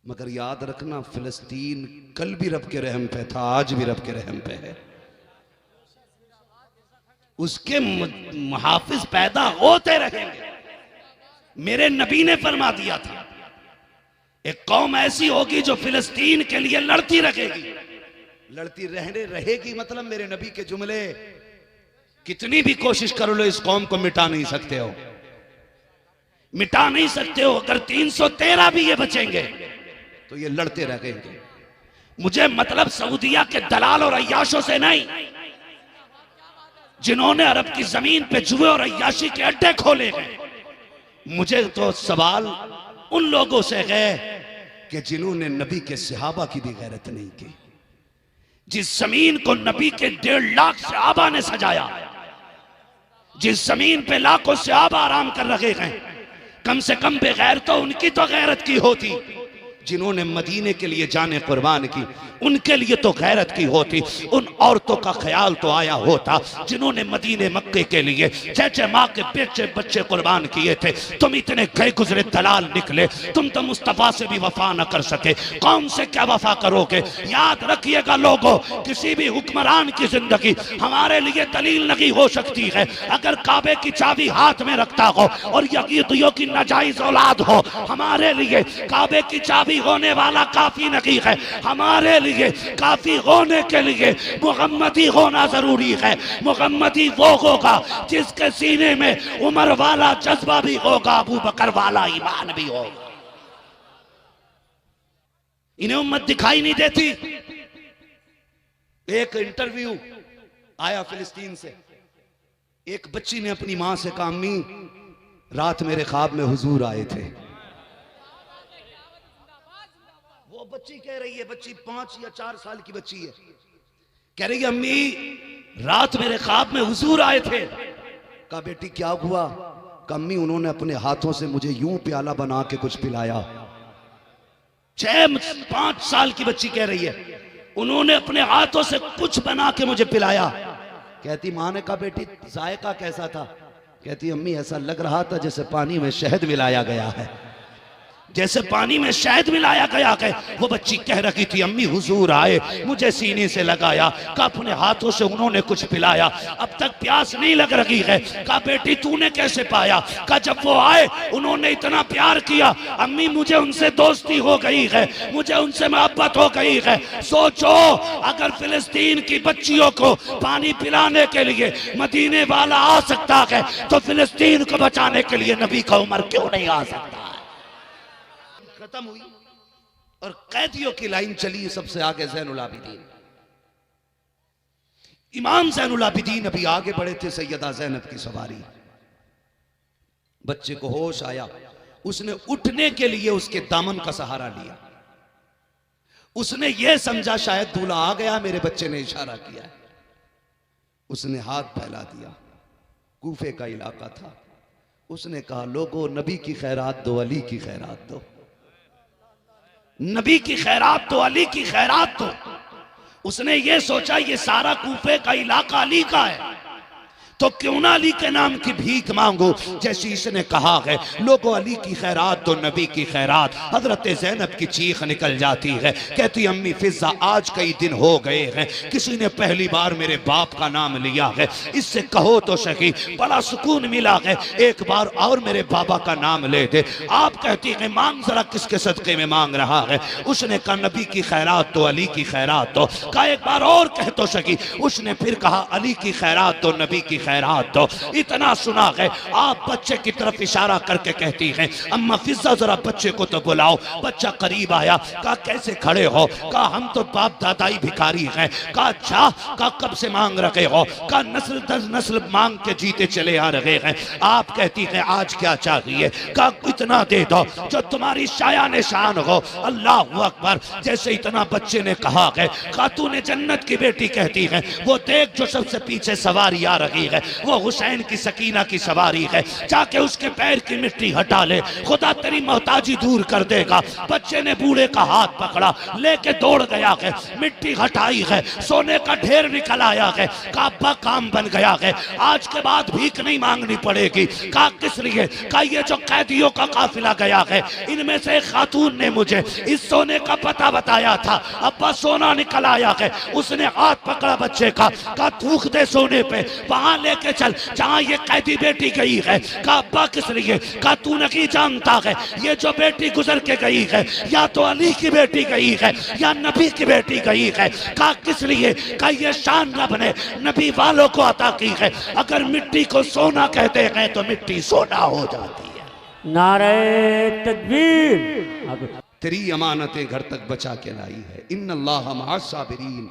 मगर याद रखना, फिलिस्तीन कल भी रब के रहम पे था, आज भी रब के रहम पे है। उसके मुहाफिज पैदा होते रहेंगे। मेरे नबी ने फरमा दिया था, एक कौम ऐसी होगी जो फिलिस्तीन के लिए लड़ती रहेगी। लड़ती रहने रहेगी मतलब मेरे नबी के जुमले, कितनी भी कोशिश कर लो इस कौम को मिटा नहीं सकते हो, मिटा नहीं सकते हो। अगर 313 भी ये बचेंगे तो ये लड़ते रहेंगे। मुझे मतलब सऊदिया के दलाल और अय्याशों से नहीं, जिन्होंने अरब की जमीन पे जुए और अय्याशी के अड्डे खोले हैं। मुझे तो सवाल उन लोगों से है कि जिन्होंने नबी के सहाबा की भी गैरत नहीं की। जिस जमीन को नबी के 1.5 लाख सहाबा ने सजाया, जिस जमीन पे लाखों सहाबा आराम कर रहे हैं, कम से कम बेगैर तो उनकी तो गैरत की होती। जिन्होंने मदीने के लिए जाने कुर्बान की, उनके लिए तो गैरत की होती। उन औरतों का ख्याल तो आया होता जिन्होंने मदीने मक्के के लिए जैसे माँ के बेचे बच्चे कुर्बान किए थे। तुम इतने गए गुजरे दलाल निकले, तुम तो मुस्तफा से भी वफा न कर सके, कौन से क्या वफा करोगे। याद रखिएगा लोगों, किसी भी हुक्मरान की जिंदगी हमारे लिए दलील नहीं हो सकती है। अगर काबे की चाबी हाथ में रखता हो और यजीदियों की नाजायज औलाद हो, हमारे लिए काबे की चाबी होने वाला काफी नहीं है। हमारे लिए काफी होने के लिए मुहम्मदी होना जरूरी है। मुहम्मदी वो होगा जिसके सीने में उमर वाला जज्बा भी होगा, अबू बकर वाला ईमान भी होगा। इन्हें उम्मत दिखाई नहीं देती। एक इंटरव्यू आया फिलिस्तीन से, एक बच्ची ने अपनी मां से कहा, अम्मी रात मेरे ख्वाब में हुजूर आए थे। वो बच्ची कह रही है, बच्ची 5 या 4 साल की बच्ची है, कह रही है अम्मी रात मेरे ख्वाब में हुजूर आए थे। कहा बेटी क्या हुआ? कहा अम्मी उन्होंने अपने हाथों से मुझे यूं प्याला बना के कुछ पिलाया। 5 साल की बच्ची कह रही है, उन्होंने अपने हाथों से कुछ बना के मुझे पिलाया। कहती मां ने कहा बेटी जायका कैसा था? कहती अम्मी ऐसा लग रहा था जैसे पानी में शहद मिलाया गया है, जैसे पानी में शहद मिलाया गया है। वो बच्ची कह रही थी अम्मी हुजूर आए, मुझे सीने से लगाया, कहा अपने हाथों से उन्होंने कुछ पिलाया, अब तक प्यास नहीं लग रही है। कहा बेटी तूने कैसे पाया? कहा जब वो आए उन्होंने इतना प्यार किया अम्मी मुझे उनसे दोस्ती हो गई है, मुझे उनसे मोहब्बत हो गई है। सोचो अगर फिलिस्तीन की बच्चियों को पानी पिलाने के लिए मदीने वाला आ सकता है तो फिलिस्तीन को बचाने के लिए नबी का उमर क्यों नहीं आ सकता? खत्म हुई और कैदियों की लाइन चली। सबसे आगे ज़ैनुल आबिदीन, इमाम ज़ैनुल आबिदीन अभी आगे बढ़े थे, सैयदा ज़ैनब की सवारी। बच्चे को होश आया, उसने उठने के लिए उसके दामन का सहारा लिया। उसने यह समझा शायद दूल्हा आ गया, मेरे बच्चे ने इशारा किया है। उसने हाथ फैला दिया। कूफे का इलाका था। उसने कहा लोगों नबी की खैरात दो, अली की खैरात दो, नबी की खैरात तो अली की खैरात तो। उसने ये सोचा ये सारा कूफे का इलाका अली का है, तो क्यों ना अली के नाम की भीख मांगो। जैसी इसने कहा है लोगों अली की खैरात तो नबी की खैरात, हजरत ज़ैनब की चीख निकल जाती है। कहती अम्मी फिजा आज कई दिन हो गए हैं किसी ने पहली बार मेरे बाप का नाम लिया है, इससे कहो तो सही बड़ा सुकून मिला है, एक बार और मेरे बाबा का नाम ले दे। आप कहती है मांग जरा किसके सदके में मांग रहा है? उसने कहा नबी की खैरात तो अली की खैरात तो। कहा एक बार और कह तो सकी। उसने फिर कहा अली की खैरात तो नबी की खैरात दो। इतना सुना है आप बच्चे की तरफ इशारा करके कहती हैं अम्मा फिजा जरा बच्चे को तो बुलाओ। बच्चा करीब आया, कहा कैसे खड़े हो? कहा हम तो बाप दादाई भिखारी हैं। कहा अच्छा, कहा कब से मांग रहे हो? कहा नस्ल दर नस्ल मांग के जीते चले आ रहे हैं। आप कहती हैं आज क्या चाहिए? कहा इतना दे दो जो तुम्हारी शाया निशान हो। अल्लाह अकबर। जैसे इतना बच्चे ने कहा है, कहा तूने जन्नत की बेटी कहती है, वो देख जो सबसे पीछे सवारी आ रही है, है, वो हुसैन की सकीना की सवारी है, जाके उसके पैर की मिट्टी हटा ले, खुदा तेरी मोहताजी दूर कर देगा। बच्चे ने बूढ़े का हाथ पकड़ा, लेके दौड़ गया है, मिट्टी हटाई है, सोने का ढेर निकल आया है, काबा काम बन गया है, आज के बाद भीख नहीं मांगनी पड़ेगी। कहा किस लिए? कहा ये जो कैदियों का काफिला गया है, इनमें से एक खातून ने मुझे इस सोने का पता बताया था, अब्बा सोना निकल आया है। उसने हाथ पकड़ा बच्चे का, कहा थूक दे सोने पे, वहां लेके चल जहां ये कैदी बेटी गई है। कहा अब्बा किस लिए? कहा तू नहीं जानता है, ये जो बेटी गुजर के गई है, या तो अली की बेटी गई है या नबी की बेटी गई है। कहा किस लिए? कहा ये शान रब ने नबी वालों को अता की है, अगर मिट्टी को सोना कहते हैं तो मिट्टी सोना हो जाती है। नारे तकबीर। तेरी अमानतें घर तक बचा के लाई है। इन्नल्लाह मअस साबिरीन,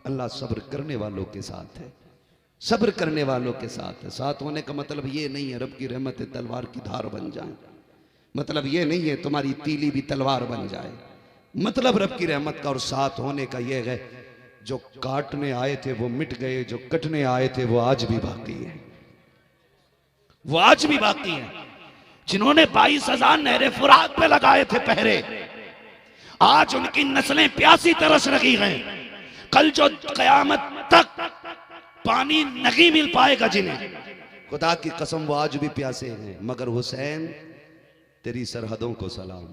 अल्लाह सब्र करने वालों के साथ है, सब्र करने वालों के साथ है। साथ होने का मतलब ये नहीं है रब की रहमत तलवार की धार बन जाए, मतलब ये नहीं है तुम्हारी तीली भी तलवार बन जाए, मतलब रब की रहमत का और साथ होने का ये है जो काटने आए थे वो मिट गए, जो कटने आए थे वो आज भी बाकी है, वो आज भी बाकी है। जिन्होंने 22,000 नहरे फुरात पे लगाए थे पहरे, आज उनकी नस्लें प्यासी तरस रही हैं। कल जो कयामत तक पानी नहीं मिल पाएगा जिन्हें, खुदा की कसम वो आज भी प्यासे हैं। मगर हुसैन तेरी सरहदों को सलाम,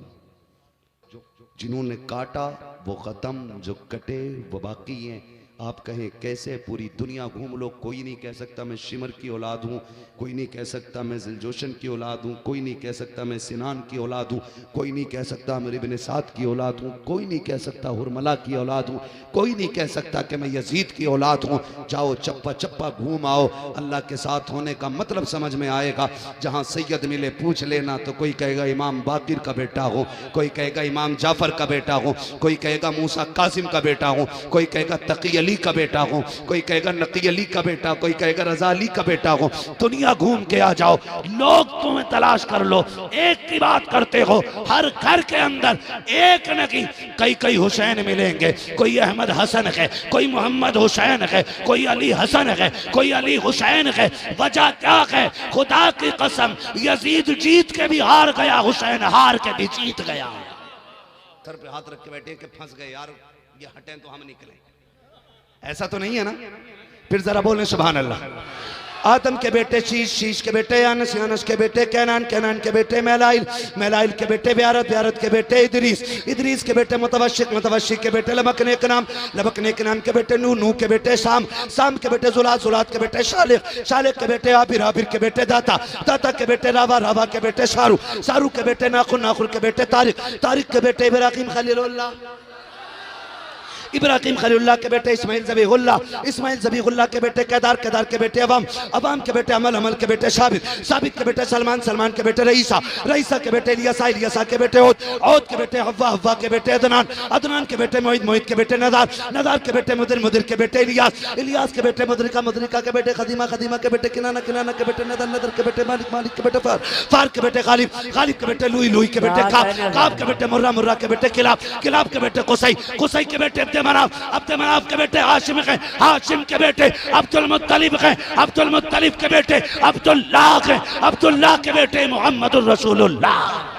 जिन्होंने काटा वो खत्म, जो कटे वो बाकी हैं। आप कहें कैसे? पूरी दुनिया घूम लो, कोई नहीं कह सकता मैं शिमर की औलाद हूँ, कोई नहीं कह सकता मैं जिलजोशन की औलाद हूँ, कोई नहीं कह सकता मैं सिनान की औलाद हूँ, कोई नहीं कह सकता मैं इब्न साद की औलाद हूँ, कोई नहीं कह सकता हुरमला की औलाद हूँ, कोई नहीं कह सकता कि मैं यजीद की औलाद हूँ। जाओ चप्पा चप्पा घूम आओ, अल्लाह के साथ होने का मतलब समझ में आएगा। जहाँ सैयद मिले पूछ लेना, तो कोई कहेगा इमाम बाकिर का बेटा हूँ, कोई कहेगा इमाम जाफर का बेटा हूँ, कोई कहेगा मूसा कासिम का बेटा हूँ, कोई कहेगा तकी अली का बेटा हूँ, कोई कहेगा नकी अली का बेटा, कोई कहेगा रजा अली का बेटा हूँ। दुनिया घूम के आ जाओ, लोग तुम्हें तलाश कर लो, एक की बात करते हो, हर घर के अंदर एक नहीं कई कई हुसैन मिलेंगे। कोई अहमद हसन है, कोई मोहम्मद हुसैन है, कोई अली हसन है, कोई अली हुसैन है। वजह क्या है? खुदा की कसम, यजीद जीत के भी हार गया, हुसैन हार के भी जीत गया। सर पे हाथ रख के बैठे कि फंस गए यार, ये हटें तो हम निकले, ऐसा तो नहीं है ना? फिर जरा बोलें सुभान अल्लाह। आदम के बेटे शीश, शीश के बेटे यानस, यानस के बेटे कैनान, कैनान के बेटे मैलाइल, मैलाइल के बेटे ब्यारत, ब्यारत के बेटे इदरीस, इदरीस के बेटे मुतवशिक, मुतवशिक के बेटे लबकने के नाम, लबकने के नाम के बेटे नूह, नूह के बेटे शाम, शाम के बेटे जुलात, जुलात के बेटे शालिक, शालिक के बेटे आबिर, आबिर के बेटे दाता, दाता के बेटे रावा, रावा के बेटे शारू, शारू के बेटे नाखुन, नाखुन के बेटे तारिक, तारिक के बेटे इब्राहिम खलीलुल्लाह, इब्राहिम खलीलुल्लाह के बेटे इस्माइल ज़बीहुल्लाह, इस्माइल ज़बीहुल्लाह के बेटे केदार, केदार के बेटे अवाम, अवाम के बेटे अमल, अमल के बेटे शाबित, शाबित के बेटे सलमान, सलमान के बेटे रईसा, रईसा के बेटे इलियासा, इलियासा के बेटे औद, औद के बेटे हव्वा, हव्वा के बेटे अदनान, अदनान के बेटे मोहित, मोहित के बेटे नदार, नदार के बेटे मुदिर, मुदिर के बेटे इलियास, इलियास के बेटे मुदरिका, मुदरिका के बेटे खदीमा, खदीमा के बेटे किनाना, किनाना के बेटे नदर, नदर के बेटे मालिक, मालिक के बेटे फार, फार के बेटे गालिब, गालिब के बेटे लुई, लुई के बेटे काब, काब के बेटे मुर्रा, मुर्रा के बेटे किलाब, किलाब के बेटे कुसै, कुसै के बेटे अब्द मनाफ, अब्द मनाफ के बेटे हाशिम हैं, हाशिम के बेटे अब्दुल मुत्तलिब हैं, अब्दुल मुत्तलिब के बेटे अब्दुल्लाह हैं, अब्दुल्लाह के बेटे मोहम्मदुर रसूलुल्लाह।